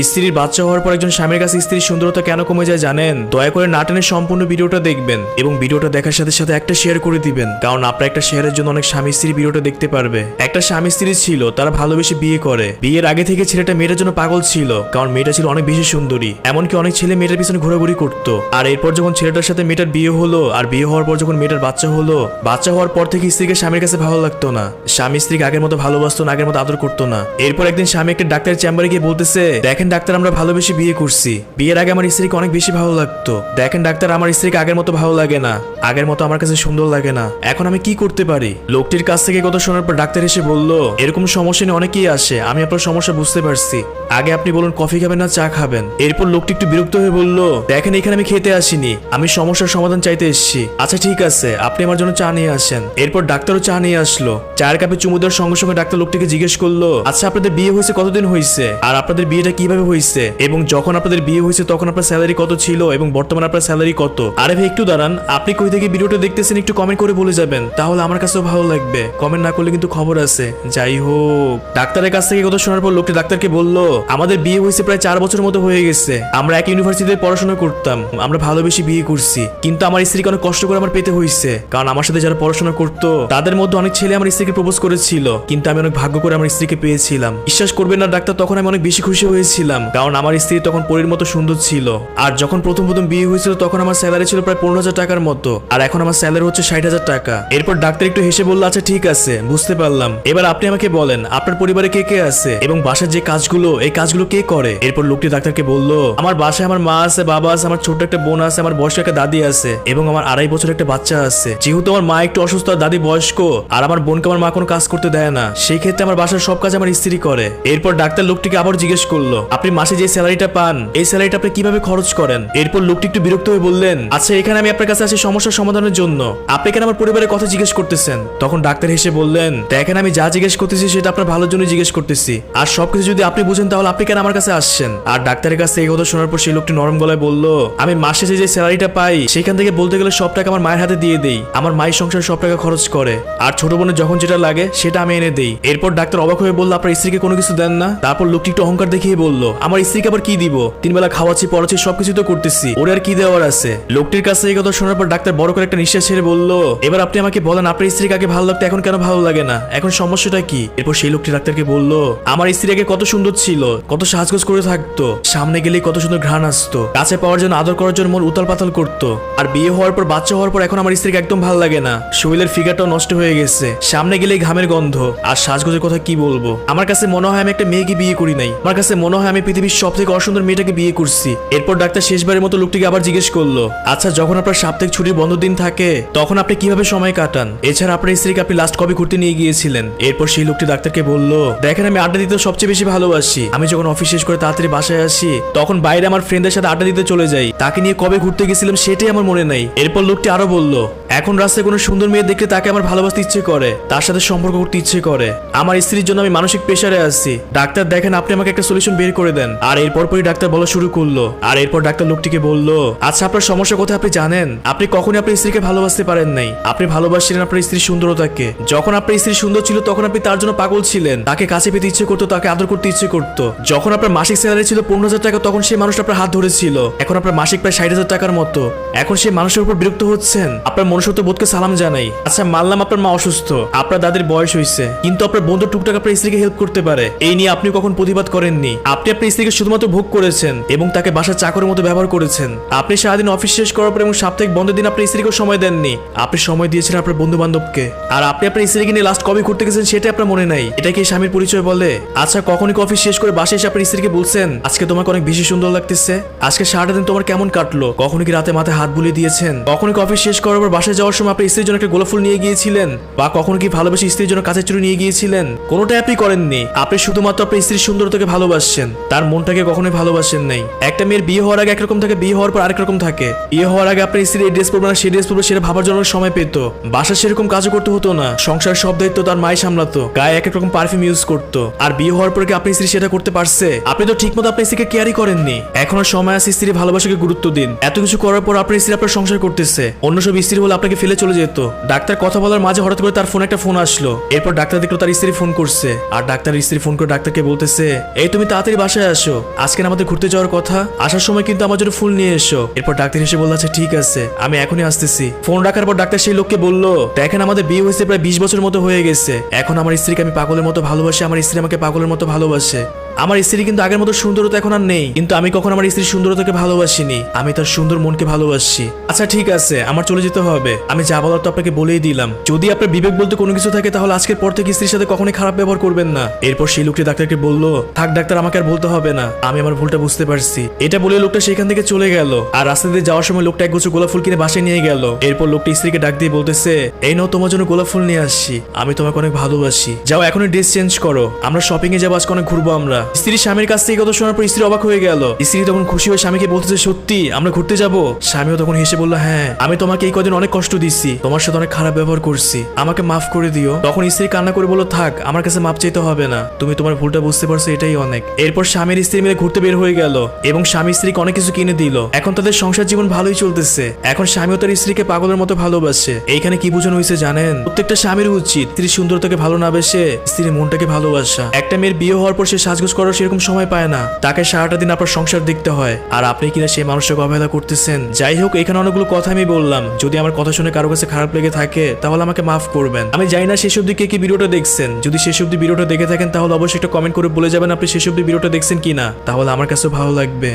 স্ত্রীর বাচ্চা হওয়ার পর একজন স্বামীর কাছে স্ত্রীর সুন্দরতা কেন কমে যায় জানেন? দয়া করে না টেনে সম্পূর্ণ ভিডিওটা দেখবেন এবং ভিডিওটা দেখার সাথে সাথে একটা শেয়ার করে দিবেন, কারণ আপনার একটা শেয়ারের জন্য অনেক স্বামী স্ত্রী ভিডিওটা দেখতে পারবে। একটা স্বামী স্ত্রী ছিল, তারা ভালোবেসে বিয়ে করে। বিয়ের আগে থেকে ছেলেটা মেয়েটার জন্য পাগল ছিল, কারণ মেয়েটা ছিল অনেক বেশি সুন্দরী। এমনকি অনেক ছেলে মেয়েটার পিছনে ঘোরাঘুরি করতো। আর এরপর যখন ছেলেটার সাথে মেয়েটার বিয়ে হলো, আর বিয়ে হওয়ার পর যখন মেয়েটার বাচ্চা হলো, বাচ্চা হওয়ার পর থেকে স্ত্রীকে স্বামীর কাছে ভালো লাগতো না। স্বামী স্ত্রীকে আগের মতো ভালোবাসতো না, আগের মতো আদর করতো না। এরপর একদিন স্বামী একটা ডাক্তারের চেম্বারে গিয়ে বলতেছে, দেখেন ডাক্তার, আমরা ভালোবেসে বিয়ে করছি। বিয়ের আগে আমার স্ত্রীকে অনেক বেশি ভালো লাগতো। দেখেন ডাক্তার, আমার স্ত্রীকে আগের মতো ভালো লাগে না, আগের মতো আমার কাছে সুন্দর লাগে না। এখন আমি কি করতে পারি? লোকটির কাছ থেকে কথা শোনার পর ডাক্তার এসে বলল, এরকম সমস্যা নিয়ে অনেকেই আসে, আমি আপনার সমস্যা বুঝতে পারছি। আগে আপনি বলুন কফি খাবেন না চা খাবেন? এরপর লোকটি একটু বিরক্ত হয়ে বলল, দেখেন এখানে আমি খেতে আসিনি, আমি সমস্যার সমাধান চাইতে এসেছি। আচ্ছা ঠিক আছে, আপনি আমার জন্য চা নিয়ে আসেন। এরপর ডাক্তারও চা নিয়ে আসলো। চায়ের কাপে চুমু দেওয়ার সঙ্গে সঙ্গে ডাক্তার লোকটিকে জিজ্ঞেস করলো, আচ্ছা আপনাদের বিয়ে হয়েছে কতদিন হয়েছে, আর আপনাদের বিয়েটা কিভাবে হয়েছে, এবং যখন আপনাদের বিয়ে হয়েছে তখন আপনার স্যালারি কত ছিল এবং বর্তমানে আপনার স্যালারি কত? আরে ভাই একটু দাঁড়ান, আপনি কই থেকে ভিডিওটা দেখতেছেন একটু কমেন্ট করে বলে যাবেন, তাহলে আমার কাছেও ভালো লাগবে। কমেন্ট না করলে কিন্তু খবর আছে। যাই হোক, ডাক্তারের কাছ থেকে কথা শোনার পর লোকটি ডাক্তারকে বলল, আমাদের বিয়ে হয়েছে প্রায় 4 বছর মতো হয়ে গেছে। আমরা এক ইউনিভার্সিটিতে পড়াশোনা করতাম, আমরা ভালোবেসে বিয়ে করছি। কিন্তু আমার স্ত্রীকে অনেক কষ্ট করে আমার পেতে হয়েছে, কারণ আমার সাথে যারা পড়াশোনা করতো তাদের মধ্যে অনেক ছেলে আমার স্ত্রীকে প্রপোজ করেছিল, কিন্তু আমি অনেক ভাগ্য করে আমার স্ত্রীকে পেয়েছিলাম। বিশ্বাস করবেন না ডাক্তার, তখন আমি অনেক বেশি খুশি হয়েছিলাম, কারণ আমার স্ত্রী তখন পরীর মতো সুন্দর ছিল। আর যখন প্রথম প্রথম বিয়ে হয়েছিল তখন আমার স্যালারি ছিল প্রায় 15,000 টাকার মতো, আর এখন আমার স্যালারি হচ্ছে 60,000 টাকা। এরপর ডাক্তার একটু হেসে বলল, আচ্ছা ঠিক আছে, বুঝতে পারলাম। এবার আপনি আমাকে বলেন আপনার পরিবারে কে কে আছে এবং বাসার যে কাজগুলো এই কাজগুলো কে করে? এরপর লোকটি ডাক্তারকে বলল, আমার বাসায় আমার মা আছে, বাবা আছে, আমার ছোট্ট একটা বোন আছে, আমার বয়স্ক একটা দাদি আছে, এবং আমার 2.5 বছর একটা বাচ্চা আছে। যেহেতু আমার মা একটু অসুস্থ আর দাদি বয়স্ক, আর আমার বোনকে আমার মা কোনো কাজ করতে দেয় না, সেই ক্ষেত্রে আমার বাসার সব কাজ আমার স্ত্রী করে। এরপর ডাক্তার লোকটিকে আবার জিজ্ঞেস করলো, আপনি মাসে যে স্যালারিটা পান এই স্যালারিটা আপনি কিভাবে খরচ করেন? এরপর লোকটি একটু বিরক্ত হয়ে বললেন, আচ্ছা এখানে আমি আপনার কাছে আসি সমস্যার সমাধানের জন্য, আপনি কেন আমার পরিবারের কথা জিজ্ঞেস করতেছেন? তখন ডাক্তার হেসে বললেন, দেখেন আমি যা জিজ্ঞেস করতেছি সেটা আপনার ভালোর জন্য জিজ্ঞেস করতেছি, আর সবকিছু যদি আপনি বুঝেন তাহলে আপনি কেন আমার কাছে আসছেন? আর ডাক্তারের কাছে এই কথা শোনার পর সেই লোকটি নরম গলায় বলল, আমি মাস শেষে যে স্যালারিটা পাই সেখান থেকে বলতে গেলে সব টাকা আমার মায়ের হাতে দিয়ে দেই। আমার মায়ের সংসার সব টাকা খরচ করে, আর ছোট বোনের যখন যেটা লাগে সেটা আমি এনে দেই। এরপর ডাক্তার অবাক হয়ে বলল, আপনার স্ত্রীকে কোনো কিছু দেন না? তারপর লোকটি একটু অহংকার দেখিয়ে বলল, আমার স্ত্রীকে আবার কি দিব? 3 বেলা খাওয়াচ্ছি, পড়াচ্ছি, সবকিছু তো করতেছি, ওর আর কি দেওয়ার আছে? লোকটির কাছে এই কথা শোনার পর ডাক্তার বড় করে একটা নিঃশ্বাস ছেড়ে বলল, এবার আপনি আমাকে বলেন আপনার স্ত্রীকে আগে ভালো লাগতো, এখন কেন ভালো লাগে না? এখন সমস্যাটা কি? এরপর সেই লোকটি ডাক্তারকে বলল, আমার স্ত্রী আগে কত সুন্দর ছিল, কত সাজগোজ করে থাকতো, সামনে গেলেই কত সুন্দর ঘ্রাণ আসতো, কাছে পাওয়ার জন্য আদর করার জন্য মন উতাল পাতাল করতো। আর বিয়ে হওয়ার পর বাচ্চা হওয়ার পর এখন আমার স্ত্রীকে একদম ভালো লাগে না, শরীরের ফিগারটাও নষ্ট হয়ে গেছে, সামনে গেলেই ঘামের গন্ধ। আর সাজগোজের কথা কি বলবো, আমার কাছে মনে হয় আমি একটা মেয়েকে বিয়ে করি নাই, আমার কাছে মনে হয় আমি পৃথিবীর সব থেকে অসুন্দর মেয়েটাকে বিয়ে করছি। এরপর ডাক্তার শেষবারের মতো লোকটিকে আবার জিজ্ঞেস করলো, আচ্ছা যখন আপনার সাপ্তাহিক ছুটির বন্ধ দিন থাকে তখন আপনি কিভাবে সময় কাটান? এছাড়া আপনার স্ত্রীকে আপনি লাস্ট কবে ঘুরতে নিয়ে গিয়েছিলেন? এরপর সেই লোকটি ডাক্তারকে বলল, দেখেন আমি আড্ডা দিতে সবচেয়ে বেশি ভালোবাসি। আমি যখন অফিস শেষ করে তাড়াতাড়ি বাসায় আসি তখন বাইরে আমার ফ্রেন্ডদের সাথে আড্ডা দিতে চলে যাই, তাকে নিয়ে কবে ঘুরতে গেছিলাম সেটাই আমার মনে নাই। এরপর লোকটি আরো বলল, এখন রাস্তায় কোনো সুন্দর মেয়ে দেখলে তাকে আমার ভালোবাসতে ইচ্ছে করে, তার সাথে সম্পর্ক করতে ইচ্ছে করে। আমার স্ত্রীর জন্য আমি মানসিক প্রেসারে আছি। ডাক্তার দেখেন আপনি আমাকে একটা সলিউশন বের করে দেন। আর এরপর পরই ডাক্তার বলা শুরু করলো। আর এরপর ডাক্তার লোকটিকে বলল, আচ্ছা আপনার সমস্যা কোথায় আপনি জানেন? আপনি কখনই আপনার স্ত্রীকে ভালোবাসতে পারেন নাই, আপনি ভালোবাসছিলেন আপনার স্ত্রীর সুন্দরতাকে। যখন আপনার স্ত্রী সুন্দর ছিল তখন আপনি তার জন্য পাগল ছিলেন, তাকে কাছে পেতে ইচ্ছে করতো, তাকে আদর করতে ইচ্ছে করতো। যখন আপনার মাসিক স্যালারি ছিল 15,000 টাকা তখন সেই মানুষটা আপনার হাত ধরেছিল, এখন আপনার মাসিক প্রায় 60,000 টাকার মতো। এখন সেই মানুষের উপর বিরক্ত হচ্ছেন, আপনার মনুষ্যত্ব বোধকে সালাম জানাই। আচ্ছা মানলাম আপনার মা অসুস্থ, আপনার দাদির বয়স হয়েছে, কিন্তু আপনার বন্ধু টুকটাক আপনার স্ত্রীকে হেল্প করতে পারে, এই নিয়ে আপনি কখন প্রতিবাদ করেননি। আপনি আপনার স্ত্রীকে শুধুমাত্র ভোগ করেছেন এবং তাকে বাসার চাকরের মতো ব্যবহার করেছেন। আপনি সারাদিন অফিস শেষ করার পর এবং সাপ্তাহিক বন্ধের দিন আপনার স্ত্রীকে সময় দেননি, আপনি সময় দিয়েছেন আপনার বন্ধু বান্ধবকে। আর আপনি আপনার স্ত্রীকে নিয়ে লাস্ট কবে ঘুরতে গেছেন সেটা আপনার মনে নাই, এটা কি স্বামীর পরিচয় বলে? আচ্ছা কখনই অফিস শেষ করে বাসায় এসে আপনার স্ত্রীকে বলছেন, আজকে তোমাকে অনেক বেশি সুন্দর লাগতেছে, আজকে সারাটা দিন তোমার কেমন কাটলো? কখনো কি রাতে মাথায় হাত বুলিয়ে দিয়েছেন? কখনো কি অফিস শেষ করার পর বাসায় যাওয়ার সময় আপনার স্ত্রীর জন্য একটা গোলাপ ফুল নিয়ে গিয়েছিলেন? বা কখনো কি ভালোবেসে স্ত্রীর জন্য কাঁচের চুড়ি নিয়ে গিয়েছিলেন? কোনোটাই আপনি করেননি। আপনি শুধুমাত্র আপনার স্ত্রীর সুন্দরতাকে ভালোবাসছেন, তার মনটাকে কখনোই ভালোবাসেন নাই। একটা মেয়ের বিয়ে হওয়ার আগে একরকম থাকে, বিয়ে হওয়ার পর আরেক রকম থাকে। বিয়ে হওয়ার আগে আপনার স্ত্রী এই ড্রেস পরবে না সেই ড্রেস পরবে সেটা ভাবার জন্য সময় পেত, বাসা সেরকম কাজও করতে হতো না, সংসার সব দায়িত্ব তার মাই সামলাতো, গায়ে এক এক রকম পারফিউম ইউজ করতো। আর বিয়ে হওয়ার পর কি আপনি স্ত্রী সেটা করতে পারছে? আপনি তো ঠিকমতো আপনার স্ত্রীকে কেয়ারই করেননি। এখনো সময় আছে স্ত্রীর ভালোবাসাকে গুরুত্ব দিন। এত কিছু করার পর আপনার স্ত্রী আপনার সংসার করতেছে, অন্য সব স্ত্রী হলে আপনাকে ফেলে চলে যেত। ডাক্তার কথা বলার মাঝে হঠাৎ করে তার ফোনে একটা ফোন আসলো। এরপর ডাক্তার দেখলো তার স্ত্রী ফোন করছে, আর ডাক্তার স্ত্রী ফোন করে ডাক্তারকে বলতেছে, এই তুমি তাড়াতাড়ি বাসায় আসো, আজকে না আমাদের ঘুরতে যাওয়ার কথা, আসার সময় কিন্তু আমার জন্য ফুল নিয়ে এসো। এরপর ডাক্তার এসে বলল আচ্ছা ঠিক আছে, আমি এখনই আসতেছি। ফোন রাখার পর ডাক্তার সেই লোককে বলল, দেখেন আমাদের বিয়ে হয়েছে প্রায় 20 বছর মতো হয়ে গেছে, এখন আমার স্ত্রীকে আমি পাগলের মতো ভালোবাসি, আমার স্ত্রী আমাকে পাগলের মতো ভালোবাসে। আমার স্ত্রী কিন্তু আগের মতো সুন্দরতা এখন আর নেই, কিন্তু আমি কখন আমার স্ত্রীর সুন্দরতাকে ভালোবাসিনি, আমি তার সুন্দর মনকে ভালোবাসি। আচ্ছা ঠিক আছে, আমার চলে যেতে হবে, আমি যা বলার তো আপনাকে বলেই দিলাম। যদি আপনার বিবেক বলতে কোনো কিছু থাকে তাহলে আজকের পর থেকে স্ত্রীর সাথে কখনোই খারাপ ব্যবহার করবেন না। এরপর সেই লোকটি ডাক্তারকে বলল, থাক ডাক্তার, আমাকে আর বলতে হবে না, আমি আমার ভুলটা বুঝতে পারছি। এটা বলে লোকটা সেখান থেকে চলে গেল। আর রাস্তা দিয়ে যাওয়ার সময় লোকটা একগুচ্ছ গোলাপ ফুল কিনে বাসায় নিয়ে গেল। এরপর লোকটি স্ত্রীকে ডাক দিয়ে বলতেছে, এই নাও তোমার জন্য গোলাপ ফুল নিয়ে আসছি, আমি তোমাকে অনেক ভালোবাসি। যাও এখনই ড্রেস চেঞ্জ করো, আমরা শপিং এ যাবো, আজকে অনেক ঘুরবো আমরা। স্ত্রী স্বামীর কাছ থেকে কথা শোনার পর স্ত্রী অবাক হয়ে গেল। স্ত্রী তখন খুশি হয়ে স্বামীকে বলতেছে, সত্যি আমরা ঘুরতে যাব? স্বামীও তখন হেসে বলল, হ্যাঁ, আমি তোমাকে এই কদিন অনেক কষ্ট দিচ্ছি, তোমার সাথে অনেক খারাপ ব্যবহার করছি, আমাকে মাফ করে দিও। তখন স্ত্রী কান্না করে বলল, থাক, আমার কাছে মাপ চাইতে হবে না, তুমি তোমার ভুলটা বুঝতে পারছো, এটাই অনেক। এরপর স্বামীর স্ত্রী মিলে ঘুরতে বের হয়ে গেল এবং স্বামী স্ত্রীকে অনেক কিছু কিনে দিল। এখন তাদের সংসার জীবন ভালোই চলতেছে। এখন স্বামীও তার স্ত্রীকে পাগলের মতো ভালোবাসে। এইখানে কি বোঝানো হয়েছে জানেন? প্রত্যেকটা স্বামীর উচিত স্ত্রীর সুন্দরতাকে ভালো না বেসে স্ত্রীর মনটাকে ভালোবাসা। একটা মেয়ের বিয়ে হওয়ার পর সে সাজগোজ করার সেরকম সময় পায় না, তাকে সারাটা দিন আপনার সংসার দেখতে হয়, আর আপনি কিনা সেই মানুষটাকে অবহেলা করতেছেন। যাই হোক, এখানে অনেকগুলো কথা আমি বললাম, যদি আমার কথা শুনে কারো কাছে খারাপ লেগে থাকে তাহলে আমাকে মাফ করবেন। আমি জানি না শেষ অবধি কে কি ভিডিওটা দেখছেন, যদি শেষ অবধি ভিডিওটা দেখে থাকেন তাহলে অবশ্যই একটা কমেন্ট করে বলে যাবেন আপনি শেষ অবধি ভিডিওটা দেখছেন কিনা, তাহলে আমার কাছেও ভালো লাগবে।